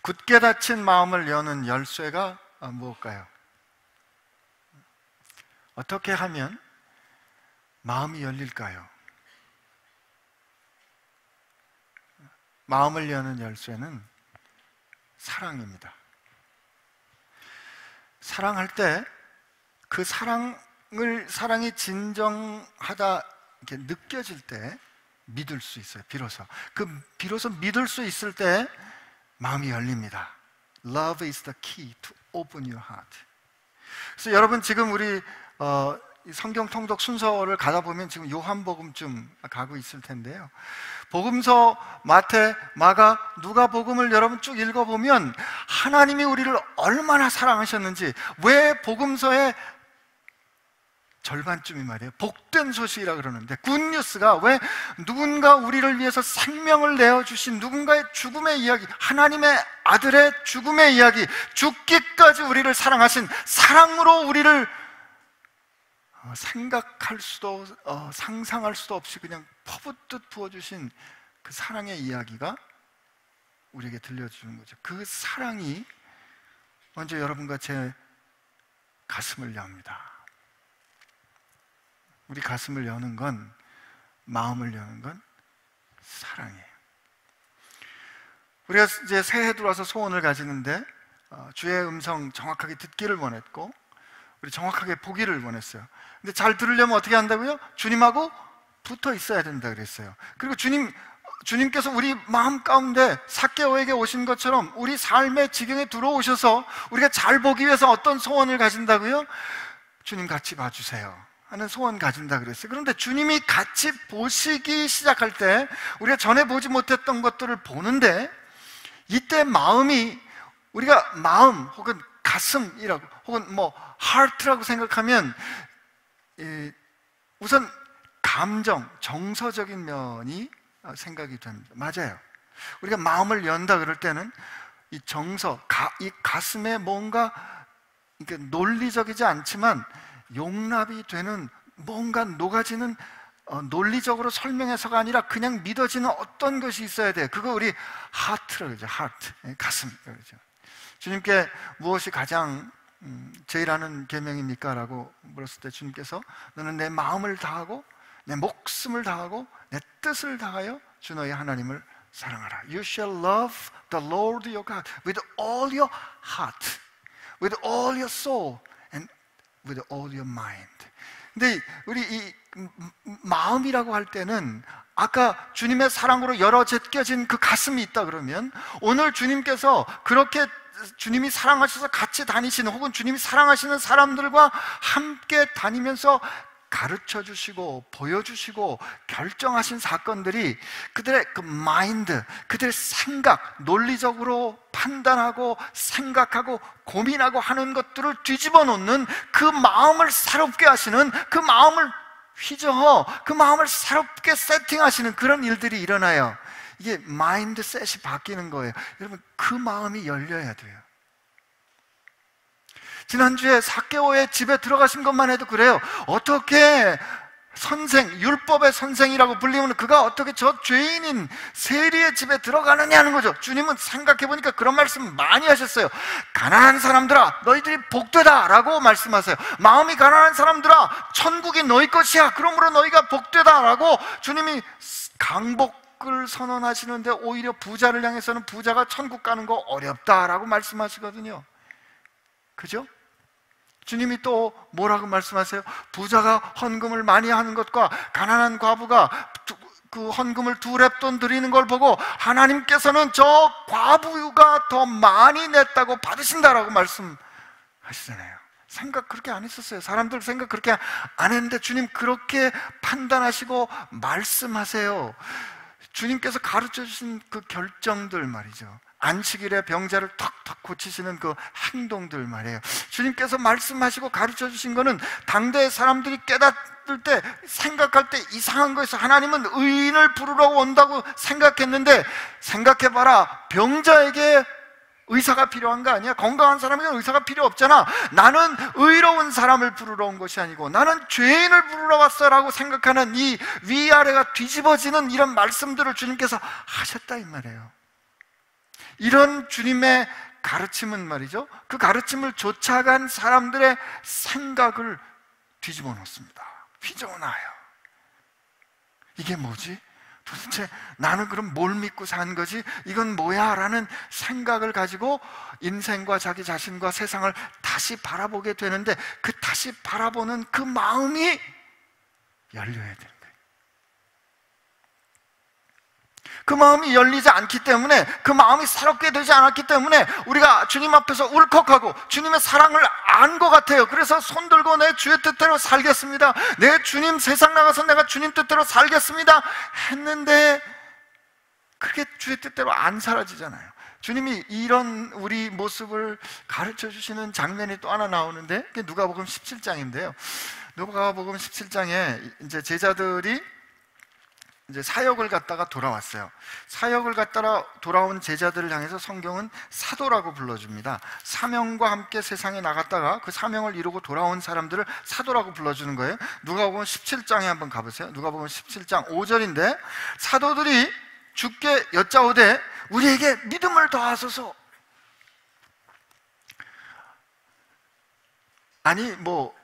굳게 닫힌 마음을 여는 열쇠가 무엇일까요? 어떻게 하면 마음이 열릴까요? 마음을 여는 열쇠는 사랑입니다. 사랑할 때 그 사랑이 진정하다 이렇게 느껴질 때 믿을 수 있어요. 비로소 믿을 수 있을 때 마음이 열립니다. Love is the key to open your heart. 그래서 여러분 지금 우리 성경 통독 순서를 가다 보면 지금 요한복음쯤 가고 있을 텐데요. 복음서, 마태, 마가, 누가복음을 여러분 쭉 읽어보면 하나님이 우리를 얼마나 사랑하셨는지, 왜 복음서의 절반쯤이 말이에요, 복된 소식이라 그러는데, 굿뉴스가 왜 누군가 우리를 위해서 생명을 내어주신 누군가의 죽음의 이야기, 하나님의 아들의 죽음의 이야기, 죽기까지 우리를 사랑하신, 사랑으로 우리를 생각할 수도 상상할 수도 없이 그냥 퍼붓듯 부어주신 그 사랑의 이야기가 우리에게 들려주는 거죠. 그 사랑이 먼저 여러분과 제 가슴을 엽니다. 우리 가슴을 여는 건, 마음을 여는 건 사랑이에요. 우리가 이제 새해 들어와서 소원을 가지는데 주의 음성 정확하게 듣기를 원했고, 우리 정확하게 보기를 원했어요. 근데 잘 들으려면 어떻게 한다고요? 주님하고 붙어 있어야 된다 그랬어요. 그리고 주님께서 우리 마음 가운데 삭개오에게 오신 것처럼 우리 삶의 지경에 들어오셔서 우리가 잘 보기 위해서 어떤 소원을 가진다고요? 주님 같이 봐주세요 하는 소원 가진다 그랬어요. 그런데 주님이 같이 보시기 시작할 때 우리가 전에 보지 못했던 것들을 보는데, 이때 마음이, 우리가 마음 혹은 가슴이라고 혹은 heart라고 생각하면 우선 감정, 정서적인 면이 생각이 됩니다. 맞아요. 우리가 마음을 연다 그럴 때는 이 정서, 이 가슴에 뭔가 논리적이지 않지만 용납이 되는, 뭔가 녹아지는, 논리적으로 설명해서가 아니라 그냥 믿어지는 어떤 것이 있어야 돼요. 그거 우리 하트라고 그러죠. 하트, 가슴 그러죠. 주님께 무엇이 가장 제일 하는 계명입니까? 라고 물었을 때 주님께서 너는 내 마음을 다하고 내 목숨을 다하고 내 뜻을 다하여 주 너의 하나님을 사랑하라. You shall love the Lord your God with all your heart, with all your soul, and with all your mind. 근데 우리 이 마음이라고 할 때는 아까 주님의 사랑으로 열어 제껴진 그 가슴이 있다 그러면, 오늘 주님께서 그렇게 주님이 사랑하셔서 같이 다니시는, 혹은 주님이 사랑하시는 사람들과 함께 다니면서 가르쳐 주시고 보여주시고 결정하신 사건들이 그들의 그 마인드, 그들의 생각, 논리적으로 판단하고 생각하고 고민하고 하는 것들을 뒤집어 놓는, 그 마음을 새롭게 하시는, 그 마음을 휘저어 그 마음을 새롭게 세팅하시는 그런 일들이 일어나요. 이게 마인드셋이 바뀌는 거예요. 여러분, 그 마음이 열려야 돼요. 지난주에 삭개오의 집에 들어가신 것만 해도 그래요. 어떻게 선생, 율법의 선생이라고 불리면 그가 어떻게 저 죄인인 세리의 집에 들어가느냐는 거죠. 주님은 생각해보니까 그런 말씀 많이 하셨어요. 가난한 사람들아 너희들이 복되다 라고 말씀하세요. 마음이 가난한 사람들아 천국이 너희 것이야, 그러므로 너희가 복되다 라고 주님이 강복을 선언하시는데, 오히려 부자를 향해서는 부자가 천국 가는 거 어렵다라고 말씀하시거든요. 그죠? 주님이 또 뭐라고 말씀하세요? 부자가 헌금을 많이 하는 것과 가난한 과부가 그 헌금을 2렙돈 드리는 걸 보고 하나님께서는 저 과부가 더 많이 냈다고 받으신다라고 말씀하시잖아요. 생각 그렇게 안 했었어요. 사람들 생각 그렇게 안 했는데 주님 그렇게 판단하시고 말씀하세요. 주님께서 가르쳐 주신 그 결정들 말이죠. 안식일에 병자를 턱턱 고치시는 그 행동들 말이에요. 주님께서 말씀하시고 가르쳐 주신 거는 당대의 사람들이 깨닫을 때, 생각할 때 이상한 거에서 하나님은 의인을 부르러 온다고 생각했는데, 생각해봐라, 병자에게 의사가 필요한 거 아니야? 건강한 사람에게는 의사가 필요 없잖아. 나는 의로운 사람을 부르러 온 것이 아니고 나는 죄인을 부르러 왔어라고 생각하는 이 위아래가 뒤집어지는 이런 말씀들을 주님께서 하셨다 이 말이에요. 이런 주님의 가르침은 말이죠, 그 가르침을 쫓아간 사람들의 생각을 뒤집어 놓습니다. 뒤집어 놔요. 이게 뭐지? 도대체 나는 그럼 뭘 믿고 산 거지? 이건 뭐야? 라는 생각을 가지고 인생과 자기 자신과 세상을 다시 바라보게 되는데, 그 다시 바라보는 그 마음이 열려야 되는 거예요. 그 마음이 열리지 않기 때문에, 그 마음이 새롭게 되지 않았기 때문에 우리가 주님 앞에서 울컥하고 주님의 사랑을 안 것 같아요. 그래서 손 들고 내 주의 뜻대로 살겠습니다, 내 주님 세상 나가서 내가 주님 뜻대로 살겠습니다 했는데 그게 주의 뜻대로 안 사라지잖아요. 주님이 이런 우리 모습을 가르쳐 주시는 장면이 또 하나 나오는데, 그게 누가복음 17장인데요 누가복음 17장에 이제 제자들이 이제 사역을 갔다가 돌아왔어요. 사역을 갔다가 돌아온 제자들을 향해서 성경은 사도라고 불러줍니다. 사명과 함께 세상에 나갔다가 그 사명을 이루고 돌아온 사람들을 사도라고 불러주는 거예요. 누가복음 17장에 한번 가보세요. 누가복음 17장 5절인데, 사도들이 주께 여짜오되 우리에게 믿음을 더하소서. 아니 뭐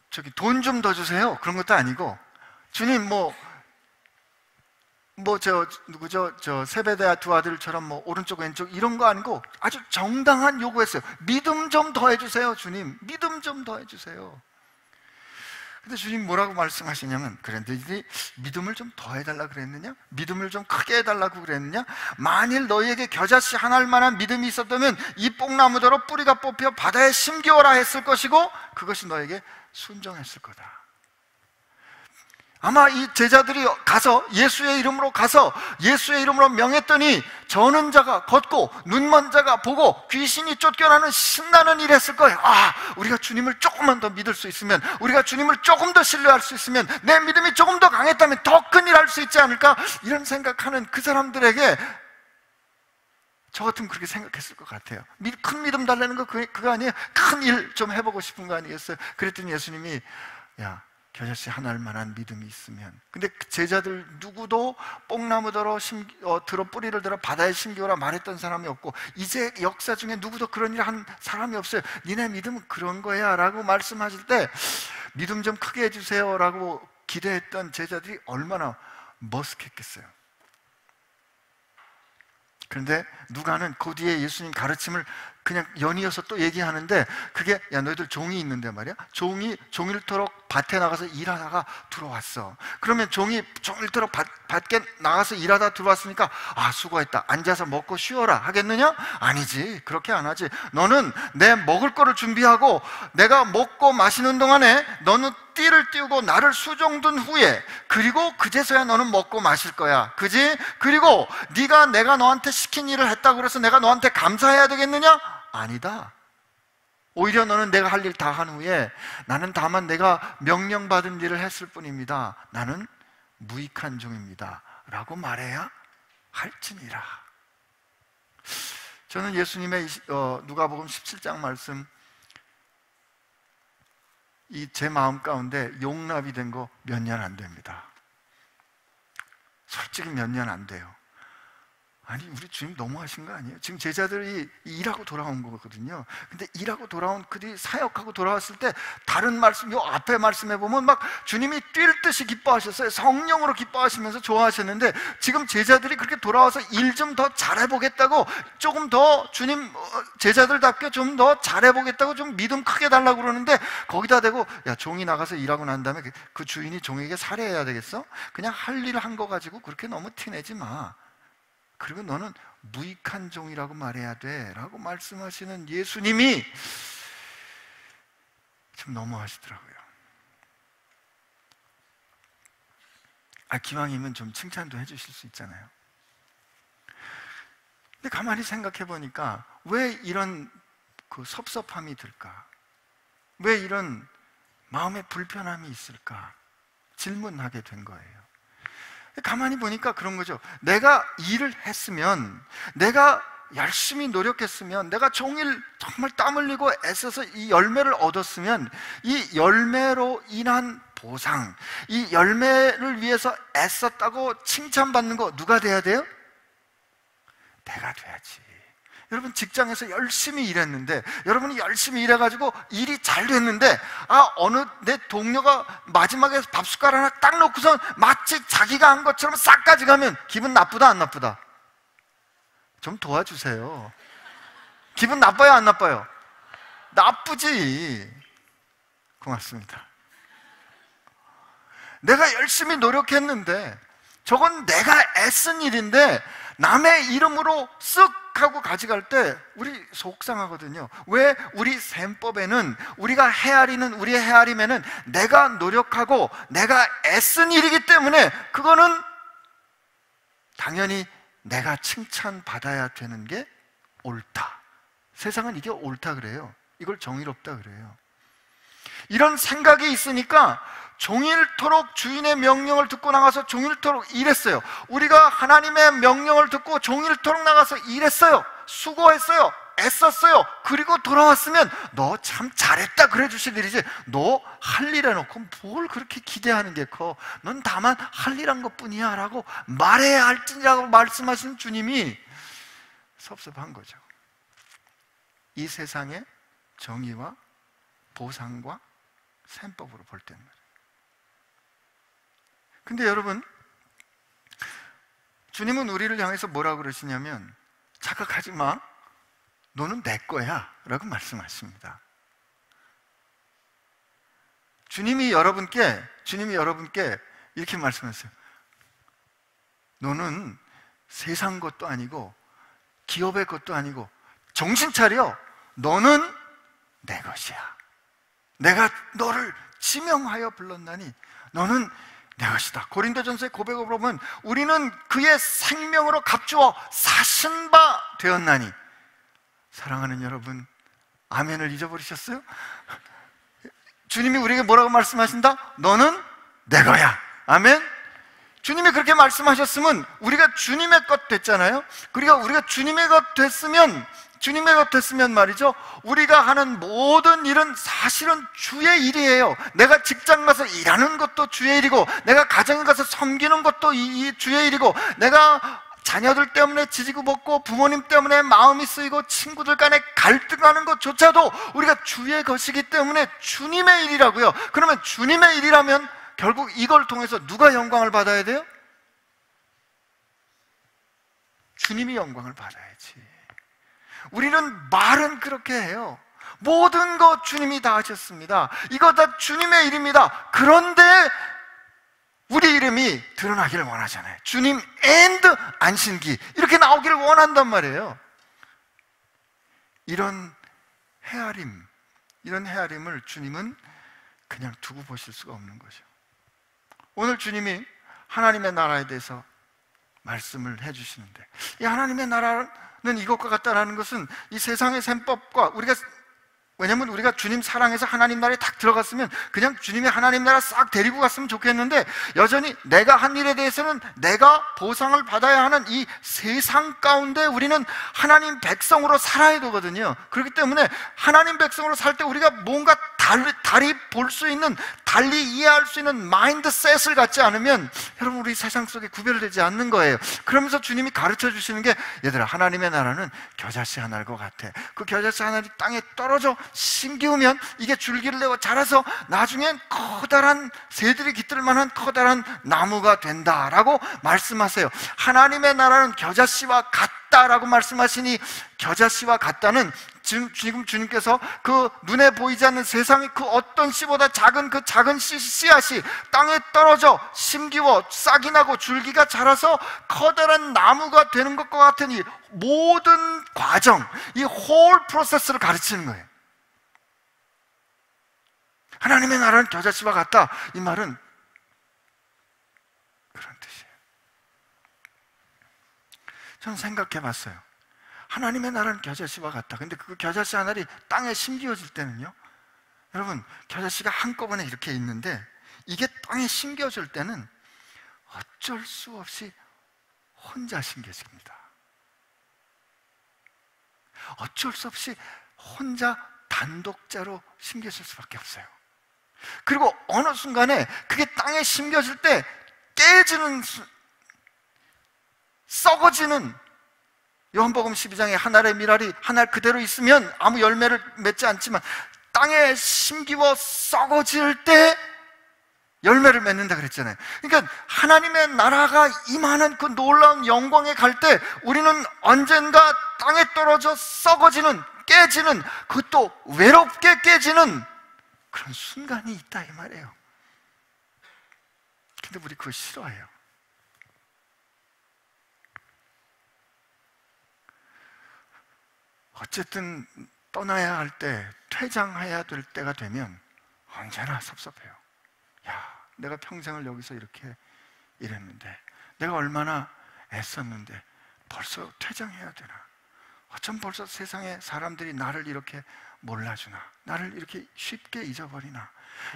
저기 돈 좀 더 주세요, 그런 것도 아니고, 주님 누구죠? 저 세베대야 두 아들처럼 뭐 오른쪽 왼쪽 이런 거 아니고 아주 정당한 요구했어요. 믿음 좀 더해주세요, 주님. 믿음 좀 더해주세요. 근데 주님 뭐라고 말씀하시냐면, 그래 너희들이 믿음을 좀 더해달라 그랬느냐? 믿음을 좀 크게 해달라고 그랬느냐? 만일 너희에게 겨자씨 한 알만한 믿음이 있었다면 이 뽕나무대로 뿌리가 뽑혀 바다에 심기어라 했을 것이고 그것이 너에게 순종했을 거다. 아마 이 제자들이 가서 예수의 이름으로 명했더니 저는 자가 걷고 눈먼 자가 보고 귀신이 쫓겨나는 신나는 일 했을 거예요. 우리가 주님을 조금만 더 믿을 수 있으면, 우리가 주님을 조금 더 신뢰할 수 있으면, 내 믿음이 조금 더 강했다면 더 큰 일 할 수 있지 않을까? 이런 생각하는 그 사람들에게 저 같으면 그렇게 생각했을 것 같아요. 큰 믿음 달라는 거 그거 아니에요? 큰 일 좀 해보고 싶은 거 아니겠어요? 그랬더니 예수님이 야, 겨자씨 한 알만한 믿음이 있으면. 근데 그 제자들 누구도 뽕나무더러 들어 뿌리를 들어 바다에 심기어라 말했던 사람이 없고, 이제 역사 중에 누구도 그런 일 한 사람이 없어요. 니네 믿음은 그런 거야 라고 말씀하실 때, 믿음 좀 크게 해주세요 라고 기대했던 제자들이 얼마나 머쓱했겠어요. 그런데 누가는 그 뒤에 예수님 가르침을 그냥 연이어서 또 얘기하는데, 그게 야 너희들 종이 있는데 말이야, 종일토록 밭에 나가서 일하다가 들어왔어. 그러면 종일토록 밭에 나가서 일하다 들어왔으니까 수고했다, 앉아서 먹고 쉬어라 하겠느냐? 아니지, 그렇게 안 하지. 너는 내 먹을 거를 준비하고 내가 먹고 마시는 동안에 너는 띠를 띄우고 나를 수종든 후에, 그리고 그제서야 너는 먹고 마실 거야, 그지? 그리고 내가 너한테 시킨 일을 했다고 그래서 내가 너한테 감사해야 되겠느냐? 아니다. 오히려 너는 내가 할 일 다 한 후에 나는 다만 내가 명령받은 일을 했을 뿐입니다, 나는 무익한 종입니다 라고 말해야 할지니라. 저는 예수님의 누가복음 17장 말씀, 제 마음 가운데 용납이 된 거 몇 년 안 됩니다. 솔직히 몇 년 안 돼요. 아니 우리 주님 너무하신 거 아니에요? 지금 제자들이 일하고 돌아온 거거든요. 근데 일하고 돌아온 그들이 사역하고 돌아왔을 때 다른 말씀, 요 앞에 말씀해 보면 막 주님이 뛸 듯이 기뻐하셨어요. 성령으로 기뻐하시면서 좋아하셨는데, 지금 제자들이 그렇게 돌아와서 일 좀 더 잘해보겠다고, 조금 더 주님 제자들답게 좀 더 잘해보겠다고 좀 믿음 크게 달라고 그러는데, 거기다 대고 야 종이 나가서 일하고 난 다음에 그 주인이 종에게 살해해야 되겠어? 그냥 할 일 한 거 가지고 그렇게 너무 티내지 마. 그리고 너는 무익한 종이라고 말해야 돼 라고 말씀하시는 예수님이 좀 너무하시더라고요. 기왕이면 좀 칭찬도 해주실 수 있잖아요. 근데 가만히 생각해 보니까 왜 이런 섭섭함이 들까? 왜 이런 마음의 불편함이 있을까? 질문하게 된 거예요. 가만히 보니까 그런 거죠. 내가 일을 했으면, 내가 열심히 노력했으면, 내가 종일 정말 땀 흘리고 애써서 이 열매를 얻었으면, 이 열매로 인한 보상, 이 열매를 위해서 애썼다고 칭찬받는 거 누가 돼야 돼요? 내가 돼야지. 여러분 직장에서 열심히 일했는데, 여러분이 열심히 일해가지고 일이 잘 됐는데, 어느 내 동료가 마지막에 밥숟가락 하나 딱 놓고선 마치 자기가 한 것처럼 싹 가져가면 기분 나쁘다 안 나쁘다? 좀 도와주세요. 기분 나빠요 안 나빠요? 나쁘지. 고맙습니다. 내가 열심히 노력했는데, 저건 내가 애쓴 일인데 남의 이름으로 쓱 하고 가져갈 때 우리 속상하거든요. 왜? 우리 셈법에는, 우리가 헤아리는 우리의 헤아림에는 내가 노력하고 내가 애쓴 일이기 때문에 그거는 당연히 내가 칭찬받아야 되는 게 옳다. 세상은 이게 옳다 그래요. 이걸 정의롭다 그래요. 이런 생각이 있으니까 종일토록 주인의 명령을 듣고 나가서 종일토록 일했어요. 우리가 하나님의 명령을 듣고 종일토록 나가서 일했어요. 수고했어요. 애썼어요. 그리고 돌아왔으면 너 참 잘했다 그래 주실 일이지, 너 할 일 해놓고 뭘 그렇게 기대하는 게 커? 넌 다만 할 일 한 것뿐이야 라고 말해야 할지라고 말씀하신 주님이 섭섭한 거죠. 이 세상의 정의와 보상과 셈법으로 볼 때는 말이에요. 근데 여러분, 주님은 우리를 향해서 뭐라고 그러시냐면, 착각하지 마, 너는 내 거야 라고 말씀하십니다. 주님이 여러분께 이렇게 말씀하세요. 너는 세상 것도 아니고 기업의 것도 아니고 정신 차려, 너는 내 것이야. 내가 너를 지명하여 불렀나니 너는 내 것이다. 고린도전서의 고백을 보면 우리는 그의 생명으로 값주어 사신 바 되었나니. 사랑하는 여러분, 아멘을 잊어버리셨어요? 주님이 우리에게 뭐라고 말씀하신다? 너는 내 거야. 아멘? 주님이 그렇게 말씀하셨으면 우리가 주님의 것 됐잖아요. 그러니까 우리가 주님의 것 됐으면 말이죠, 우리가 하는 모든 일은 사실은 주의 일이에요. 내가 직장 가서 일하는 것도 주의 일이고, 내가 가정에 가서 섬기는 것도 이 주의 일이고, 내가 자녀들 때문에 지지고 볶고 부모님 때문에 마음이 쓰이고 친구들 간에 갈등하는 것조차도 우리가 주의 것이기 때문에 주님의 일이라고요. 그러면 주님의 일이라면 결국 이걸 통해서 누가 영광을 받아야 돼요? 주님이 영광을 받아야지. 우리는 말은 그렇게 해요. 모든 것 주님이 다 하셨습니다. 이거 다 주님의 일입니다. 그런데 우리 이름이 드러나기를 원하잖아요. 주님 앤드 안신기 이렇게 나오기를 원한단 말이에요. 이런 헤아림을 주님은 그냥 두고 보실 수가 없는 거죠. 오늘 주님이 하나님의 나라에 대해서 말씀을 해주시는데, 이 하나님의 나라는 이것과 같다라는 것은 이 세상의 셈법과 왜냐면 우리가 주님 사랑해서 하나님 나라에 딱 들어갔으면 그냥 주님의 하나님 나라 싹 데리고 갔으면 좋겠는데, 여전히 내가 한 일에 대해서는 내가 보상을 받아야 하는 이 세상 가운데 우리는 하나님 백성으로 살아야 되거든요. 그렇기 때문에 하나님 백성으로 살 때 우리가 뭔가 달리 볼 수 있는, 달리 이해할 수 있는 마인드셋을 갖지 않으면 여러분 우리 세상 속에 구별되지 않는 거예요. 그러면서 주님이 가르쳐 주시는 게, 얘들아, 하나님의 나라는 겨자씨 하나일 것 같아. 그 겨자씨 하나를 땅에 떨어져 심기우면 이게 줄기를 내고 자라서 나중엔 커다란, 새들이 깃들 만한 커다란 나무가 된다라고 말씀하세요. 하나님의 나라는 겨자씨와 같다라고 말씀하시니, 겨자씨와 같다는 지금 주님께서 그 눈에 보이지 않는 세상의 그 어떤 씨보다 작은 그 작은 씨앗이 땅에 떨어져 심기워 싹이 나고 줄기가 자라서 커다란 나무가 되는 것과 같은 이 모든 과정, 이 홀 프로세스를 가르치는 거예요. 하나님의 나라는 겨자씨와 같다, 이 말은 그런 뜻이에요. 저는 생각해 봤어요. 하나님의 나라는 겨자씨와 같다. 근데 그 겨자씨 하나를 땅에 심겨질 때는요, 여러분, 겨자씨가 한꺼번에 이렇게 있는데 이게 땅에 심겨질 때는 어쩔 수 없이 혼자 심겨집니다. 어쩔 수 없이 혼자 단독자로 심겨질 수밖에 없어요. 그리고 어느 순간에 그게 땅에 심겨질 때 깨지는, 썩어지는 요한복음 12장에 한 알의 밀알이 한 알 그대로 있으면 아무 열매를 맺지 않지만 땅에 심기워 썩어질 때 열매를 맺는다 그랬잖아요. 그러니까 하나님의 나라가 임하는 그 놀라운 영광에 갈 때 우리는 언젠가 땅에 떨어져 썩어지는, 깨지는, 그것도 외롭게 깨지는 그런 순간이 있다 이 말이에요. 근데 우리 그거 싫어해요. 어쨌든 떠나야 할 때, 퇴장해야 될 때가 되면 언제나 섭섭해요. 야, 내가 평생을 여기서 이렇게 일했는데, 내가 얼마나 애썼는데 벌써 퇴장해야 되나? 어쩜 벌써 세상에 사람들이 나를 이렇게 몰라주나? 나를 이렇게 쉽게 잊어버리나?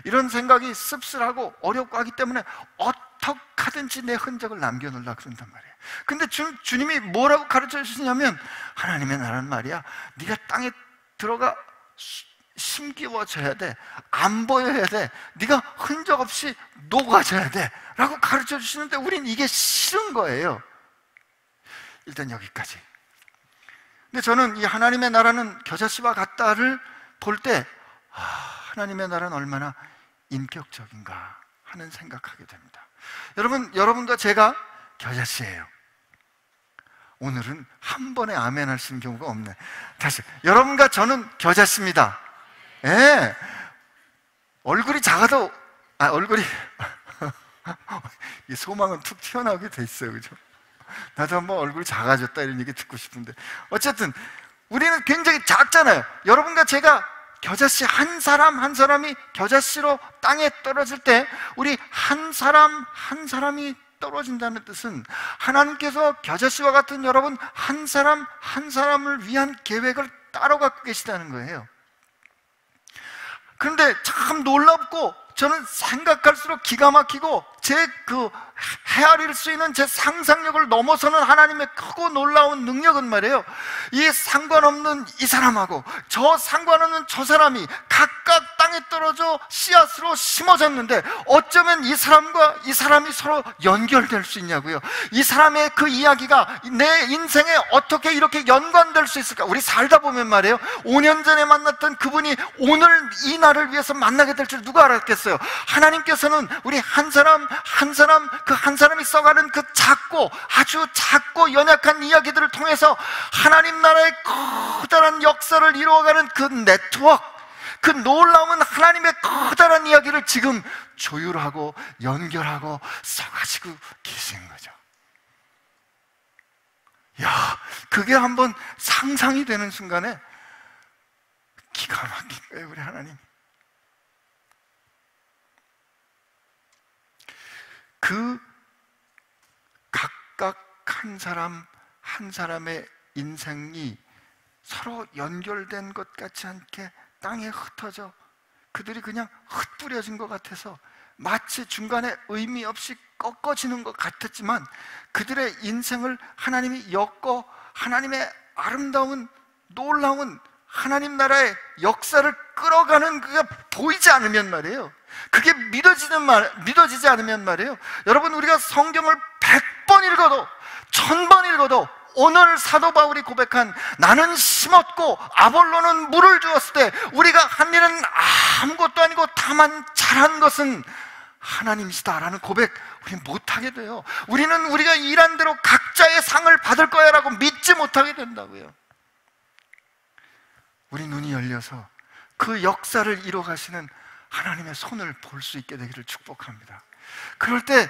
이런 생각이 씁쓸하고 어렵고 하기 때문에 어떻게 하든지 내 흔적을 남겨놓으려고 그런단 말이에요. 근데 주님이 뭐라고 가르쳐 주시냐면, 하나님의 나라는 말이야, 네가 땅에 들어가 심기워져야 돼, 안 보여야 돼, 네가 흔적 없이 녹아져야 돼 라고 가르쳐 주시는데 우린 이게 싫은 거예요. 일단 여기까지. 근데 저는 이 하나님의 나라는 겨자씨와 같다를 볼 때 하나님의 나라는 얼마나 인격적인가 하는 생각하게 됩니다. 여러분과 제가 겨자씨예요. 오늘은 한 번에 아멘 하시는 경우가 없네. 다시, 여러분과 저는 겨자씨입니다. 예. 얼굴이 작아도 얼굴이 이 소망은 툭 튀어나오게 돼 있어요, 그죠? 나도 한번 얼굴이 작아졌다 이런 얘기 듣고 싶은데, 어쨌든 우리는 굉장히 작잖아요. 여러분과 제가 겨자씨 한 사람 한 사람이 겨자씨로 땅에 떨어질 때, 우리 한 사람 한 사람이 떨어진다는 뜻은 하나님께서 겨자씨와 같은 여러분 한 사람 한 사람을 위한 계획을 따로 갖고 계시다는 거예요. 그런데 참 놀랍고, 저는 생각할수록 기가 막히고, 제 헤아릴 수 있는 제 상상력을 넘어서는 하나님의 크고 놀라운 능력은 말이에요, 이 상관없는 이 사람하고 저 상관없는 저 사람이 각각 땅에 떨어져 씨앗으로 심어졌는데 어쩌면 이 사람과 이 사람이 서로 연결될 수 있냐고요. 이 사람의 그 이야기가 내 인생에 어떻게 이렇게 연관될 수 있을까? 우리 살다 보면 말이에요, 5년 전에 만났던 그분이 오늘 이 날을 위해서 만나게 될 줄 누가 알았겠어요? 하나님께서는 우리 한 사람 한 사람, 그 한 사람이 써가는 그 작고 아주 작고 연약한 이야기들을 통해서 하나님 나라의 커다란 역사를 이루어가는 그 네트워크, 그 놀라운 하나님의 커다란 이야기를 지금 조율하고 연결하고 써가지고 계신 거죠. 야, 그게 한번 상상이 되는 순간에 기가 막힌 거예요, 우리 하나님. 그 각각 한 사람 한 사람의 인생이 서로 연결된 것 같지 않게 땅에 흩어져, 그들이 그냥 흩뿌려진 것 같아서 마치 중간에 의미 없이 꺾어지는 것 같았지만, 그들의 인생을 하나님이 엮어 하나님의 아름다운 놀라운 하나님 나라의 역사를 끌어가는 그게 보이지 않으면 말이에요, 그게 믿어지지 않으면 말이에요, 여러분, 우리가 성경을 100번 읽어도 1000번 읽어도 오늘 사도 바울이 고백한 나는 심었고 아볼로는 물을 주었을 때 우리가 한 일은 아무것도 아니고 다만 잘한 것은 하나님이시다라는 고백 우리 못하게 돼요. 우리는 우리가 일한 대로 각자의 상을 받을 거야 라고 믿지 못하게 된다고요. 우리 눈이 열려서 그 역사를 이뤄가시는 하나님의 손을 볼 수 있게 되기를 축복합니다. 그럴 때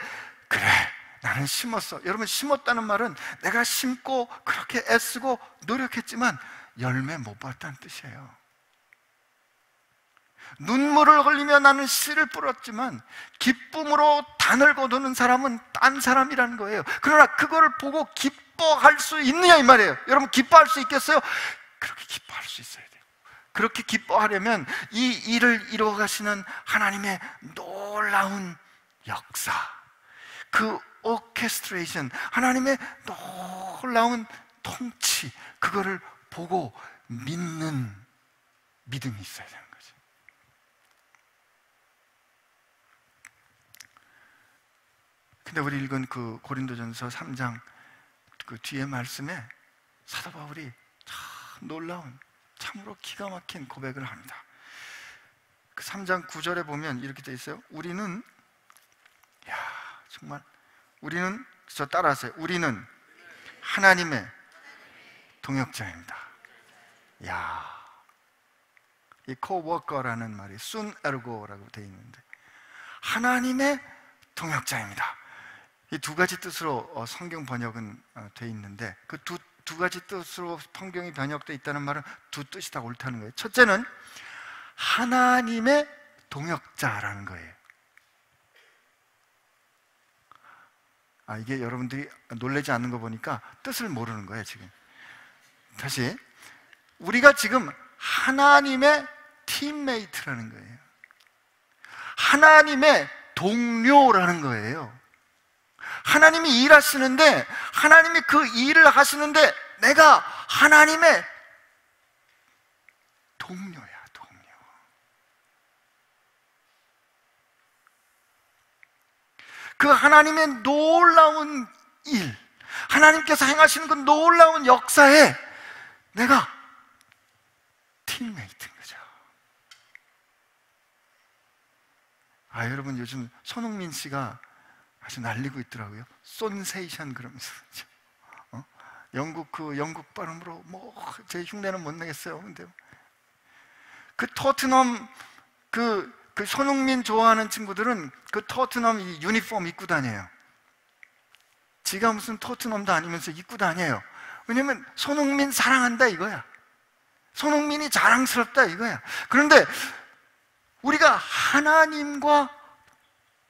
그래, 나는 심었어. 여러분, 심었다는 말은 내가 심고 그렇게 애쓰고 노력했지만 열매 못 봤다는 뜻이에요. 눈물을 흘리며 나는 씨를 뿌렸지만 기쁨으로 단을 거두는 사람은 딴 사람이라는 거예요. 그러나 그거를 보고 기뻐할 수 있느냐 이 말이에요. 여러분, 기뻐할 수 있겠어요? 그렇게 기뻐할 수 있어야 돼요. 그렇게 기뻐하려면 이 일을 이루어 가시는 하나님의 놀라운 역사, 그 오케스트레이션, 하나님의 놀라운 통치, 그거를 보고 믿는 믿음이 있어야 되는 거죠. 근데 우리 읽은 그 고린도전서 3장 그 뒤에 말씀에 사도 바울이 참 놀라운, 참으로 기가 막힌 고백을 합니다. 그 3장 9절에 보면 이렇게 되어 있어요. 우리는, 정말 우리는, 저 따라하세요. 우리는 하나님의 동역자입니다. 이 코워커라는 말이 순 에르고라고 되어 있는데, 하나님의 동역자입니다. 이 두 가지 뜻으로 성경 번역은 되어 있는데, 그 두 가지 뜻으로 성경이 번역되어 있다는 말은 두 뜻이 다 옳다는 거예요. 첫째는 하나님의 동역자라는 거예요. 이게 여러분들이 놀라지 않는 거 보니까 뜻을 모르는 거예요, 지금. 다시, 우리가 지금 하나님의 팀메이트라는 거예요. 하나님의 동료라는 거예요. 하나님이 일하시는데, 하나님이 그 일을 하시는데 내가 하나님의 동료야, 동료. 그 하나님의 놀라운 일, 하나님께서 행하시는 그 놀라운 역사에 내가 팀메이트인 거죠. 여러분, 요즘 손흥민 씨가 아주 날리고 있더라고요. 쏜세이션 그러면서. 영국 발음으로 제 흉내는 못 내겠어요. 근데 그 토트넘, 그 손흥민 좋아하는 친구들은 그 토트넘 이 유니폼 입고 다녀요. 지가 무슨 토트넘도 아니면서 입고 다녀요. 왜냐면 손흥민 사랑한다 이거야. 손흥민이 자랑스럽다 이거야. 그런데 우리가 하나님과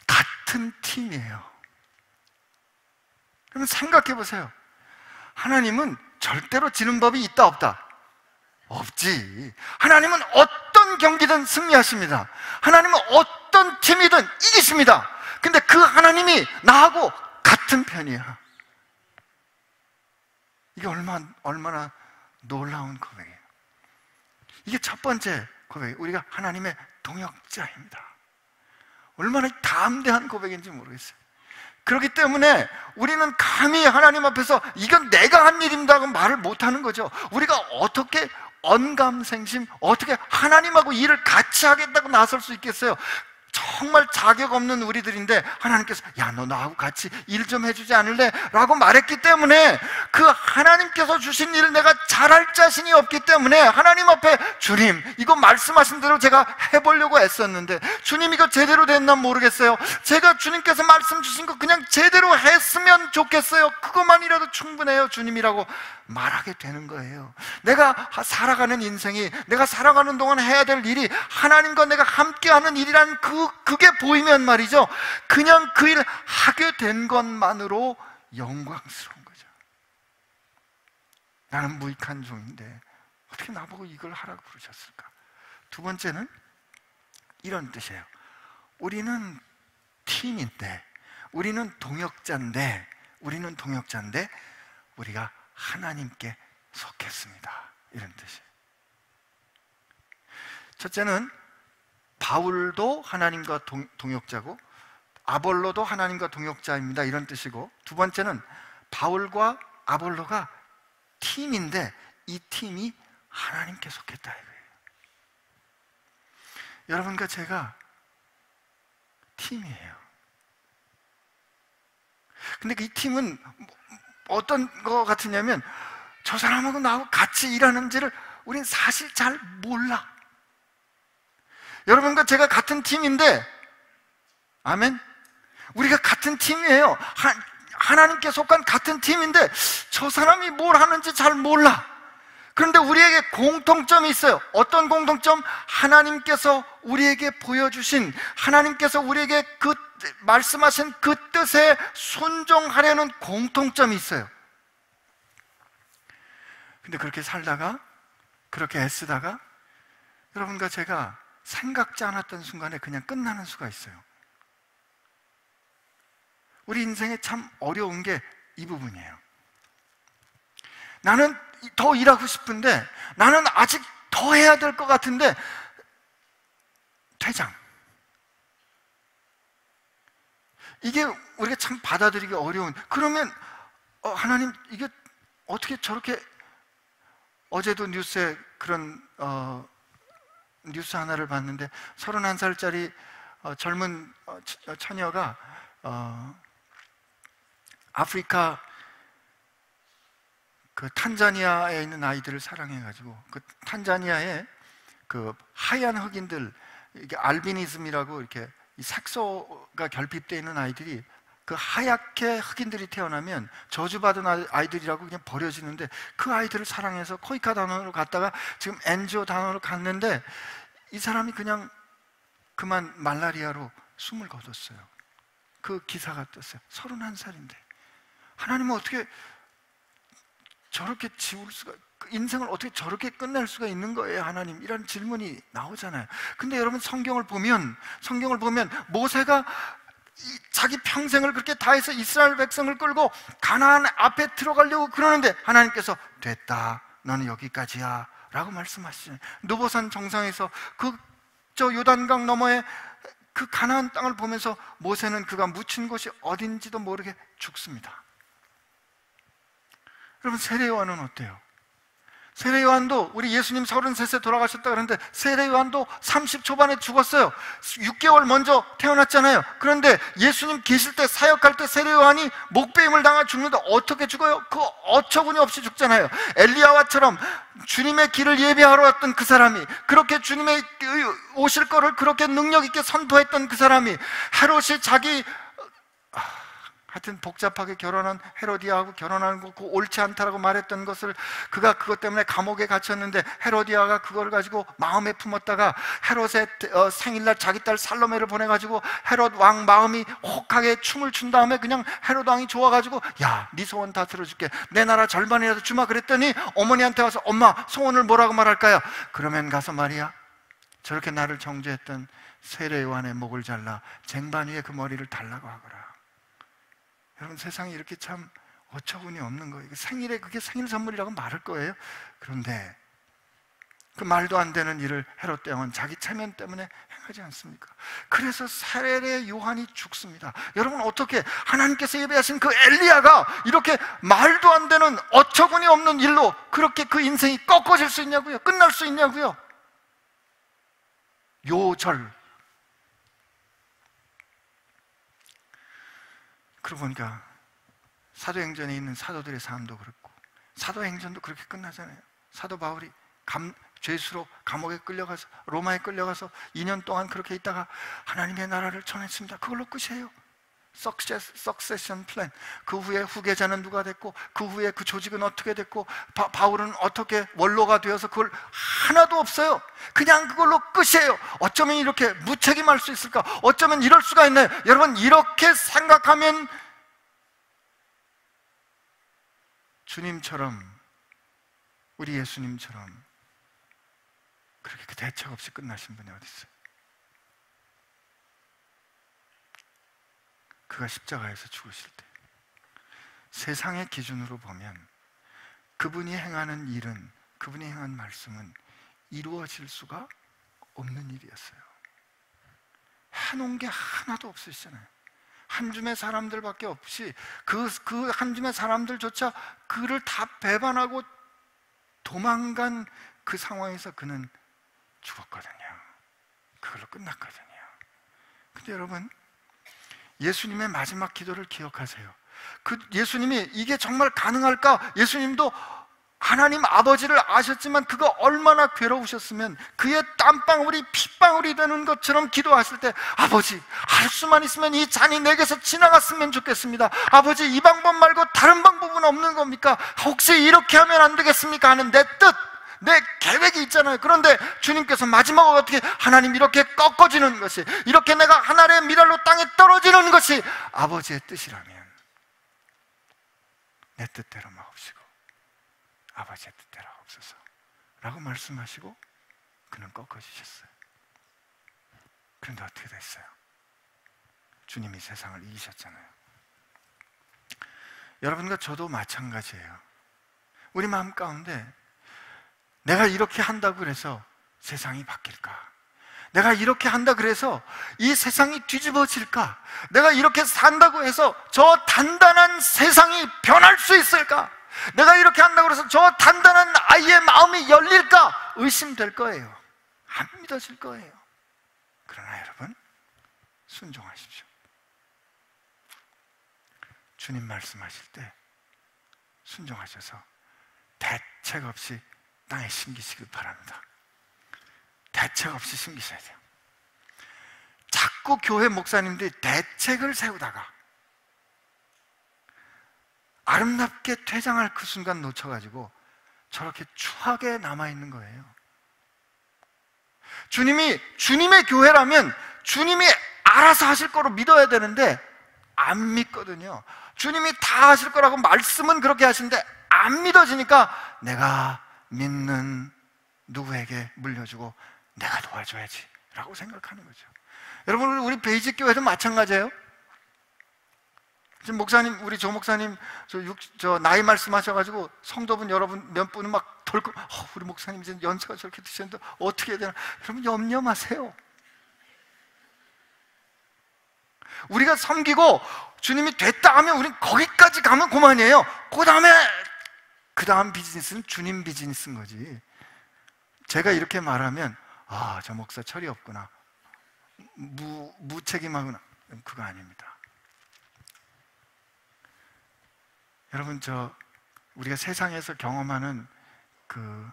같은 팀이에요. 그럼 생각해 보세요. 하나님은 절대로 지는 법이 있다 없다? 없지. 하나님은 어떤 경기든 승리하십니다. 하나님은 어떤 팀이든 이기십니다. 근데 그 하나님이 나하고 같은 편이야. 이게 얼마나 놀라운 고백이에요. 이게 첫 번째 고백이에요. 우리가 하나님의 동역자입니다. 얼마나 담대한 고백인지 모르겠어요. 그렇기 때문에 우리는 감히 하나님 앞에서 이건 내가 한 일입니다 고 말을 못하는 거죠. 우리가 어떻게 언감생심, 어떻게 하나님하고 일을 같이 하겠다고 나설 수 있겠어요? 정말 자격 없는 우리들인데 하나님께서 너 나하고 같이 일 좀 해주지 않을래? 라고 말했기 때문에 그 하나님께서 주신 일을 내가 잘할 자신이 없기 때문에 하나님 앞에 주님, 이거 말씀하신 대로 제가 해보려고 애썼는데 주님 이거 제대로 됐나 모르겠어요. 제가 주님께서 말씀 주신 거 그냥 제대로 했으면 좋겠어요. 그것만이라도 충분해요 주님이라고 말하게 되는 거예요. 내가 살아가는 인생이, 내가 살아가는 동안 해야 될 일이 하나님과 내가 함께하는 일이란 그게 보이면 말이죠, 그냥 그 일 하게 된 것만으로 영광스러운 거죠. 나는 무익한 종인데 어떻게 나보고 이걸 하라고 부르셨을까? 두 번째는 이런 뜻이에요. 우리는 팀인데, 우리는 동역자인데 우리가 하나님께 속했습니다. 이런 뜻이에요. 첫째는 바울도 하나님과 동역자고 아볼로도 하나님과 동역자입니다. 이런 뜻이고, 두 번째는 바울과 아볼로가 팀인데 이 팀이 하나님께 속했다 이거예요. 여러분과 제가 팀이에요. 근데 이 팀은 어떤 거 같으냐면 저 사람하고 나하고 같이 일하는지를 우린 사실 잘 몰라. 여러분과 제가 같은 팀인데, 아멘? 우리가 같은 팀이에요. 하나님께 속한 같은 팀인데 저 사람이 뭘 하는지 잘 몰라. 그런데 우리에게 공통점이 있어요. 어떤 공통점? 하나님께서 우리에게 보여주신, 하나님께서 우리에게 그 말씀하신 그 뜻에 순종하려는 공통점이 있어요. 근데 그렇게 살다가, 그렇게 애쓰다가 여러분과 제가 생각지 않았던 순간에 그냥 끝나는 수가 있어요. 우리 인생에 참 어려운 게 이 부분이에요. 나는 더 일하고 싶은데, 나는 아직 더 해야 될 것 같은데 퇴장. 이게 우리가 참 받아들이기 어려운. 그러면 하나님, 이게 어떻게 저렇게 어제도 뉴스에 그런 뉴스 하나를 봤는데 31살짜리 젊은 처녀가 아프리카 그 탄자니아에 있는 아이들을 사랑해가지고 그 탄자니아에 그 하얀 흑인들, 이게 알비니즘이라고 이렇게 이 색소가 결핍되어 있는 아이들이, 그 하얗게 흑인들이 태어나면 저주받은 아이들이라고 그냥 버려지는데, 그 아이들을 사랑해서 코이카 단원으로 갔다가 지금 엔지오 단원으로 갔는데, 이 사람이 그냥 그만 말라리아로 숨을 거뒀어요. 그 기사가 떴어요. 31살인데 하나님은 어떻게 저렇게 지울 수가, 인생을 어떻게 저렇게 끝낼 수가 있는 거예요, 하나님? 이런 질문이 나오잖아요. 근데 여러분, 성경을 보면 모세가 자기 평생을 그렇게 다해서 이스라엘 백성을 끌고 가나안 앞에 들어가려고 그러는데 하나님께서 됐다, 너는 여기까지야 라고 말씀하시잖아요. 느보산 정상에서 저 요단강 너머에 그 가나안 땅을 보면서 모세는 그가 묻힌 곳이 어딘지도 모르게 죽습니다. 여러분, 세례요한은 어때요? 세례요한도, 우리 예수님 33세 돌아가셨다 그러는데 세례요한도 30 초반에 죽었어요. 6개월 먼저 태어났잖아요. 그런데 예수님 계실 때, 사역할 때 세례요한이 목배임을 당하 죽는데 어떻게 죽어요? 그 어처구니 없이 죽잖아요. 엘리야와처럼 주님의 길을 예배하러 왔던 그 사람이, 그렇게 주님의 오실 거를 그렇게 능력 있게 선포했던 그 사람이, 헤롯이 자기 하여튼 복잡하게 결혼한 헤로디아하고 결혼하는 거 옳지 않다라고 말했던 것을, 그가 그것 때문에 감옥에 갇혔는데 헤로디아가 그걸 가지고 마음에 품었다가 헤롯의 생일날 자기 딸 살로메를 보내가지고 헤롯 왕 마음이 혹하게 춤을 춘 다음에 그냥 헤롯 왕이 좋아가지고 야, 네 소원 다 들어줄게, 내 나라 절반이라도 주마 그랬더니 어머니한테 와서 엄마, 소원을 뭐라고 말할까요? 그러면 가서 말이야, 저렇게 나를 정죄했던 세례 요한의 목을 잘라 쟁반 위에 그 머리를 달라고 하거라. 여러분, 세상이 이렇게 참 어처구니 없는 거예요. 생일에 그게 생일 선물이라고 말할 거예요. 그런데 그 말도 안 되는 일을 헤롯 대왕은 자기 체면 때문에 행하지 않습니까? 그래서 세례 요한이 죽습니다. 여러분, 어떻게 하나님께서 예배하신 그 엘리야가 이렇게 말도 안 되는 어처구니 없는 일로 그렇게 그 인생이 꺾어질 수 있냐고요? 끝날 수 있냐고요? 요절. 그러고 보니까 사도행전에 있는 사도들의 삶도 그렇고, 사도행전도 그렇게 끝나잖아요. 사도 바울이 죄수로 감옥에 끌려가서, 로마에 끌려가서 2년 동안 그렇게 있다가 하나님의 나라를 전했습니다. 그걸로 끝이에요. 석세션 플랜. 그 후에 후계자는 누가 됐고, 그 후에 그 조직은 어떻게 됐고, 바울은 어떻게 원로가 되어서, 그걸 하나도 없어요. 그냥 그걸로 끝이에요. 어쩌면 이렇게 무책임할 수 있을까? 어쩌면 이럴 수가 있나요? 여러분, 이렇게 생각하면 주님처럼, 우리 예수님처럼 그렇게 그 대책 없이 끝나신 분이 어디 있어요? 그가 십자가에서 죽으실 때 세상의 기준으로 보면 그분이 행하는 일은, 그분이 행한 말씀은 이루어질 수가 없는 일이었어요. 해놓은 게 하나도 없으시잖아요. 한 줌의 사람들밖에 없이 그 한 줌의 사람들조차 그를 다 배반하고 도망간 그 상황에서 그는 죽었거든요. 그걸로 끝났거든요. 근데 여러분, 예수님의 마지막 기도를 기억하세요. 그 예수님이 이게 정말 가능할까? 예수님도 하나님 아버지를 아셨지만 그가 얼마나 괴로우셨으면 그의 땀방울이 핏방울이 되는 것처럼 기도하실 때, 아버지, 할 수만 있으면 이 잔이 내게서 지나갔으면 좋겠습니다. 아버지, 이 방법 말고 다른 방법은 없는 겁니까? 혹시 이렇게 하면 안 되겠습니까? 하는 내 뜻, 내 계획이 있잖아요. 그런데 주님께서 마지막으로 어떻게, 하나님 이렇게 꺾어지는 것이, 이렇게 내가 하늘의 미랄로 땅에 떨어지는 것이 아버지의 뜻이라면 내 뜻대로 마옵시고 아버지의 뜻대로 하옵소서 라고 말씀하시고 그는 꺾어지셨어요. 그런데 어떻게 됐어요? 주님이 세상을 이기셨잖아요. 여러분과 저도 마찬가지예요. 우리 마음 가운데 내가 이렇게 한다고 그래서 세상이 바뀔까? 내가 이렇게 한다 그래서 이 세상이 뒤집어질까? 내가 이렇게 산다고 해서 저 단단한 세상이 변할 수 있을까? 내가 이렇게 한다고 해서 저 단단한 아이의 마음이 열릴까? 의심될 거예요. 안 믿어질 거예요. 그러나 여러분, 순종하십시오. 주님 말씀하실 때 순종하셔서 대책 없이 땅에 심기시길 바랍니다. 대책 없이 심기셔야 돼요. 자꾸 교회 목사님들이 대책을 세우다가 아름답게 퇴장할 그 순간 놓쳐가지고 저렇게 추하게 남아있는 거예요. 주님의 교회라면 주님이 알아서 하실 거로 믿어야 되는데 안 믿거든요. 주님이 다 하실 거라고 말씀은 그렇게 하시는데 안 믿어지니까 내가 믿는 누구에게 물려주고 내가 도와줘야지 라고 생각하는 거죠. 여러분, 우리 베이직 교회도 마찬가지예요. 지금 목사님, 우리 조 목사님 저 나이 말씀하셔가지고 성도분 여러분 몇 분은 막 덜컥 우리 목사님 이제 연세가 저렇게 드셨는데 어떻게 해야 되나. 여러분, 염려 마세요. 우리가 섬기고 주님이 됐다 하면 우린 거기까지 가면 그만이에요. 그 다음 비즈니스는 주님 비즈니스인 거지. 제가 이렇게 말하면 저 목사 철이 없구나, 무책임하구나, 그거 아닙니다. 여러분, 우리가 세상에서 경험하는 그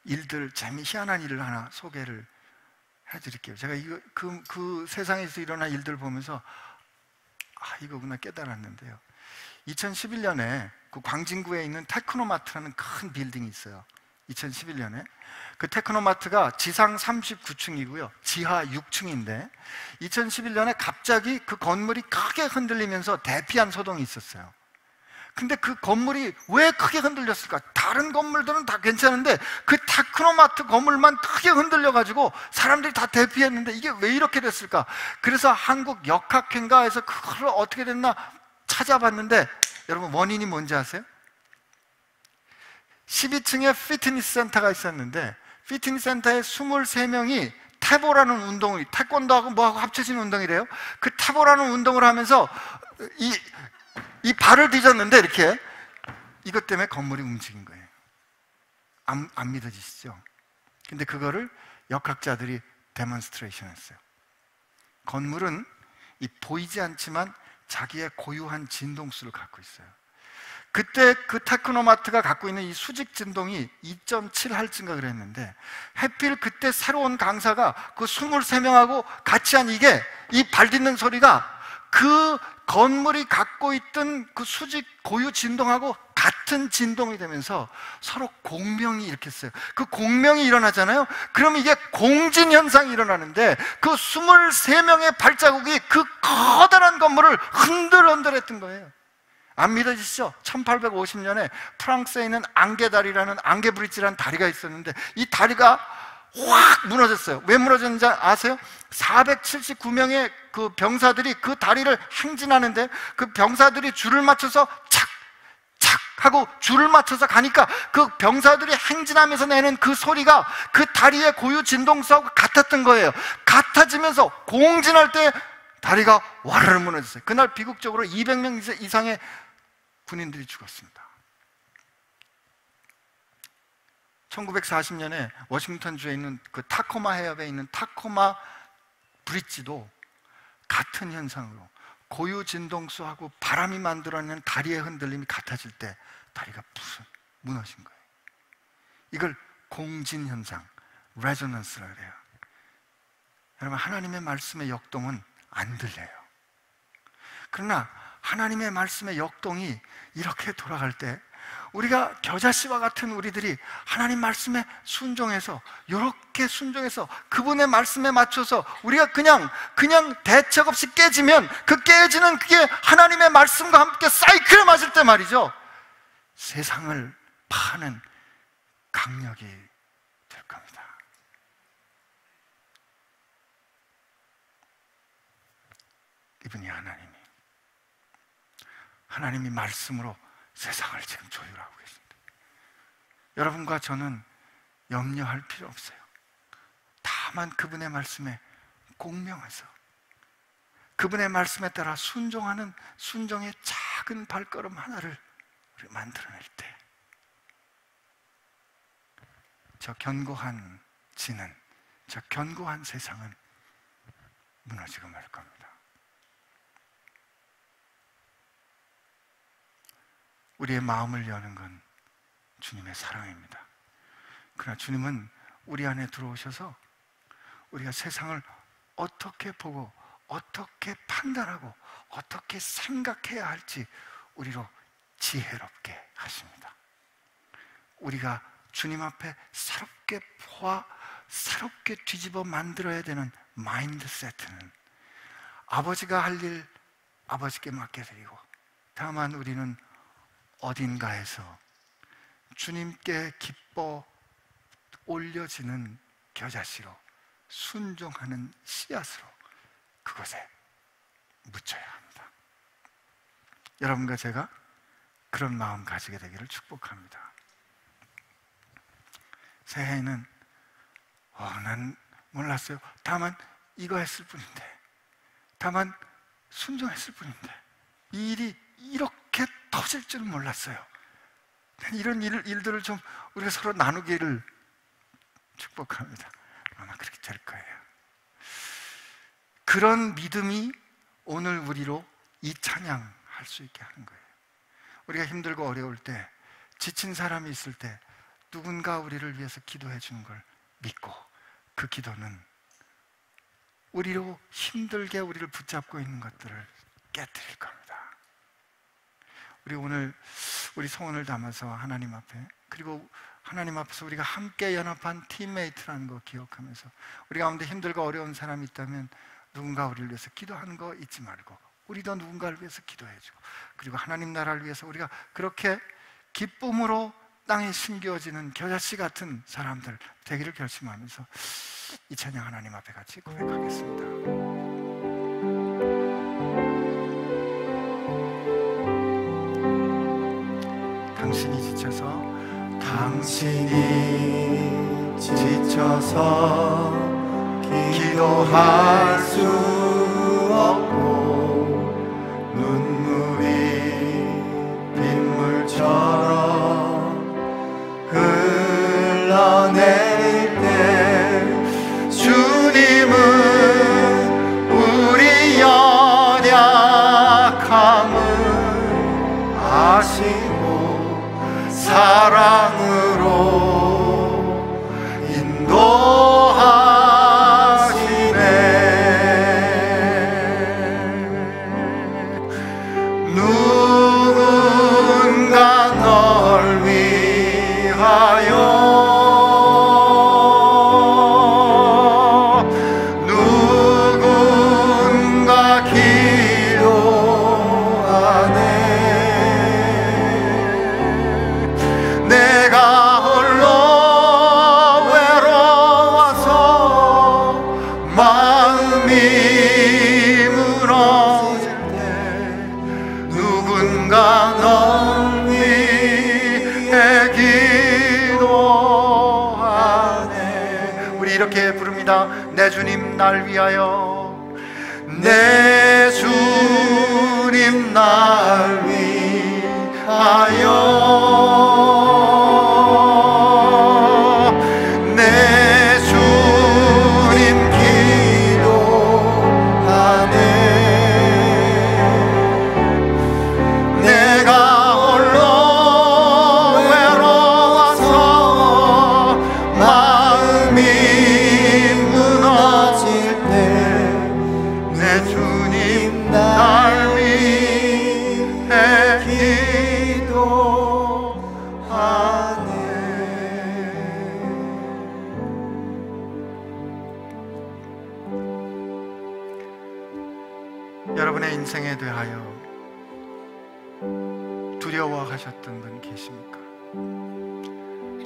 일들, 희한한 일을 하나 소개를 해드릴게요. 제가 그 세상에서 일어난 일들 보면서 이거구나 깨달았는데요. 2011년에 그 광진구에 있는 테크노마트라는 큰 빌딩이 있어요. 2011년에 그 테크노마트가 지상 39층이고요 지하 6층인데 2011년에 갑자기 그 건물이 크게 흔들리면서 대피한 소동이 있었어요. 근데 그 건물이 왜 크게 흔들렸을까? 다른 건물들은 다 괜찮은데 그 테크노마트 건물만 크게 흔들려가지고 사람들이 다 대피했는데 이게 왜 이렇게 됐을까? 그래서 한국 역학회인가에서 그걸 어떻게 됐나 찾아봤는데 여러분, 원인이 뭔지 아세요? 12층에 피트니스 센터가 있었는데 피트니스 센터에 23명이 태보라는 운동을, 태권도하고 뭐하고 합쳐진 운동이래요. 그 태보라는 운동을 하면서 이 발을 뒤졌는데 이렇게 이것 때문에 건물이 움직인 거예요. 안 믿어지시죠? 근데 그거를 역학자들이 데몬스트레이션 했어요. 건물은 보이지 않지만 자기의 고유한 진동수를 갖고 있어요. 그때 그 테크노마트가 갖고 있는 이 수직 진동이 2.7Hz인가 그랬는데 하필 그때 새로운 강사가 그 23명하고 같이 한 이 발 딛는 소리가 그 건물이 갖고 있던 그 수직 고유 진동하고 같은 진동이 되면서 서로 공명이 일으켰어요. 그 공명이 일어나잖아요. 그럼 이게 공진 현상이 일어나는데 그 23명의 발자국이 그 커다란 건물을 흔들흔들했던 거예요. 안 믿어지시죠? 1850년에 프랑스에 있는 앙게다리라는 앙게브리지라는 다리가 있었는데 이 다리가 확 무너졌어요. 왜 무너졌는지 아세요? 479명의 그 병사들이 그 다리를 행진하는데 그 병사들이 줄을 맞춰서 착 하고 줄을 맞춰서 가니까 그 병사들이 행진하면서 내는 그 소리가 그 다리의 고유 진동수하고 같았던 거예요. 같아지면서 공진할 때 다리가 와르르 무너졌어요. 그날 비극적으로 200명 이상의 군인들이 죽었습니다. 1940년에 워싱턴주에 있는 그 타코마 해협에 있는 타코마 브릿지도 같은 현상으로 고유 진동수하고 바람이 만들어내는 다리의 흔들림이 같아질 때 다리가 무너진 거예요. 이걸 공진 현상, 레조넌스라고 해요. 여러분, 하나님의 말씀의 역동은 안 들려요. 그러나 하나님의 말씀의 역동이 이렇게 돌아갈 때 우리가 겨자씨와 같은 우리들이 하나님 말씀에 순종해서, 이렇게 순종해서 그분의 말씀에 맞춰서 우리가 그냥 대책 없이 깨지면 그 깨지는 그게 하나님의 말씀과 함께 사이클에 맞을 때 말이죠, 세상을 파는 강력이 될 겁니다. 이분이 하나님이 말씀으로 세상을 지금 조율하고 계십니다. 여러분과 저는 염려할 필요 없어요. 다만 그분의 말씀에 공명해서 그분의 말씀에 따라 순종하는 순종의 작은 발걸음 하나를 우리 만들어낼 때 저 견고한 지는, 저 견고한 세상은 무너지고 말 겁니다. 우리의 마음을 여는 건 주님의 사랑입니다. 그러나 주님은 우리 안에 들어오셔서 우리가 세상을 어떻게 보고 어떻게 판단하고 어떻게 생각해야 할지 우리로 지혜롭게 하십니다. 우리가 주님 앞에 새롭게 보아 새롭게 뒤집어 만들어야 되는 마인드 세트는 아버지가 할 일 아버지께 맡겨드리고, 다만 우리는 어딘가에서 주님께 기뻐 올려지는 겨자씨로 순종하는 씨앗으로 그곳에 묻혀야 합니다. 여러분과 제가 그런 마음 가지게 되기를 축복합니다. 새해에는 난 몰랐어요. 다만 이거 했을 뿐인데, 다만 순종했을 뿐인데 이 일이 이렇게 터질 줄은 몰랐어요. 이런 일들을 좀 우리가 서로 나누기를 축복합니다. 아마 그렇게 될 거예요. 그런 믿음이 오늘 우리로 이 찬양할 수 있게 하는 거예요. 우리가 힘들고 어려울 때, 지친 사람이 있을 때 누군가 우리를 위해서 기도해 주는 걸 믿고, 그 기도는 우리로 힘들게 우리를 붙잡고 있는 것들을 깨뜨릴 겁니다. 우리 오늘 우리 소원을 담아서 하나님 앞에, 그리고 하나님 앞에서 우리가 함께 연합한 팀메이트라는 거 기억하면서, 우리 가운데 힘들고 어려운 사람이 있다면 누군가 우리를 위해서 기도하는 거 잊지 말고 우리도 누군가를 위해서 기도해주고, 그리고 하나님 나라를 위해서 우리가 그렇게 기쁨으로 땅에 심겨지는 겨자씨 같은 사람들 되기를 결심하면서 이 찬양 하나님 앞에 같이 고백하겠습니다. 당신이 지쳐서 기도할 수 없고 눈물이 빗물처럼 흘러내릴 때 주님은 우리 연약함을 아시고 사랑으로 내 주님 날 위하여, 내 주님 날 위하여, 내 주님 기도하네. 내가 홀로 외로워서 마음이 날 위해 기도하네. 여러분의 인생에 대하여 두려워하셨던 분 계십니까?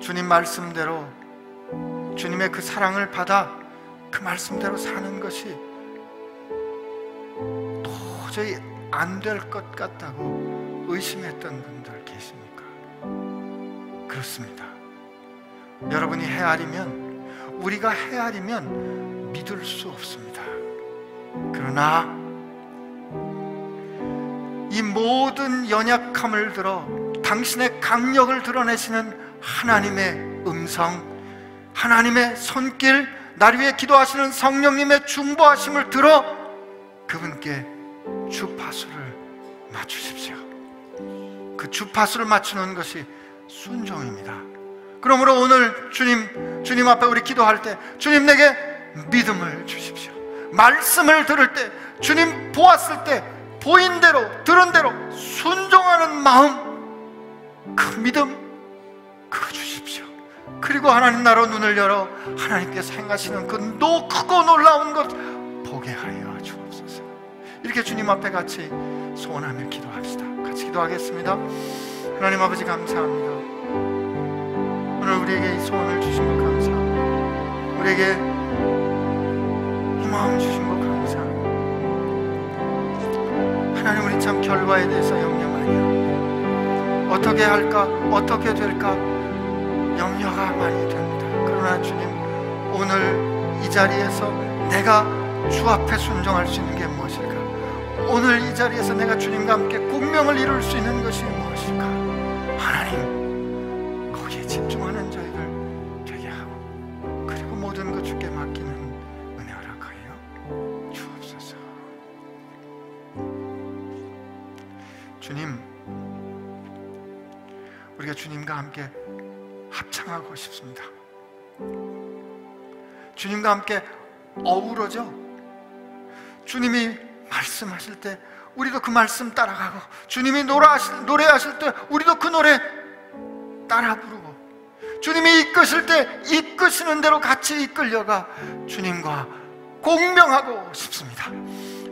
주님 말씀대로, 주님의 그 사랑을 받아 그 말씀대로 사는 것이 도저히 안 될 것 같다고 의심했던 분들 계십니까? 그렇습니다. 여러분이 헤아리면, 우리가 헤아리면 믿을 수 없습니다. 그러나 이 모든 연약함을 들어 당신의 강력을 드러내시는 하나님의 음성, 하나님의 손길, 날 위해 기도하시는 성령님의 중보하심을 들어 그분께 주파수를 맞추십시오. 그 주파수를 맞추는 것이 순종입니다. 그러므로 오늘 주님 앞에 우리 기도할 때 주님 내게 믿음을 주십시오. 말씀을 들을 때, 주님 보았을 때 보인 대로 들은 대로 순종하는 마음, 그 믿음 그거 주십시오. 그리고 하나님 나로 눈을 열어 하나님께서 행하시는 그 크고 놀라운 것 보게 하여 주옵소서. 이렇게 주님 앞에 같이 소원하며 기도합시다. 같이 기도하겠습니다. 하나님 아버지 감사합니다. 오늘 우리에게 이 소원을 주신 것 감사합니다. 우리에게 이 마음 주신 것 감사합니다. 하나님, 우리 참 결과에 대해서 염려하냐, 어떻게 할까, 어떻게 될까 염려가 많이 됩니다. 그러나 주님, 오늘 이 자리에서 내가 주 앞에 순종할 수 있는 게 무엇일까? 오늘 이 자리에서 내가 주님과 함께 공명을 이룰 수 있는 것이 무엇일까? 하나님, 거기에 집중하는 저희들 되게 하고, 그리고 모든 것 주께 맡기는 은혜 허락하여 주옵소서. 주님, 우리가 주님과 함께 합창하고 싶습니다. 주님과 함께 어우러져 주님이 말씀하실 때 우리도 그 말씀 따라가고, 주님이 노래하실 때 우리도 그 노래 따라 부르고, 주님이 이끄실 때 이끄시는 대로 같이 이끌려가 주님과 공명하고 싶습니다.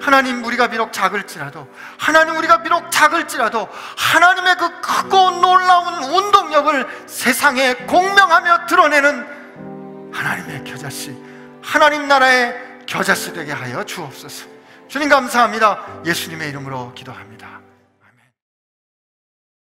하나님, 우리가 비록 작을지라도, 하나님, 우리가 비록 작을지라도 하나님의 그 크고 놀라운 운동력을 세상에 공명하며 드러내는 하나님의 겨자씨, 하나님 나라의 겨자씨 되게 하여 주옵소서. 주님 감사합니다. 예수님의 이름으로 기도합니다.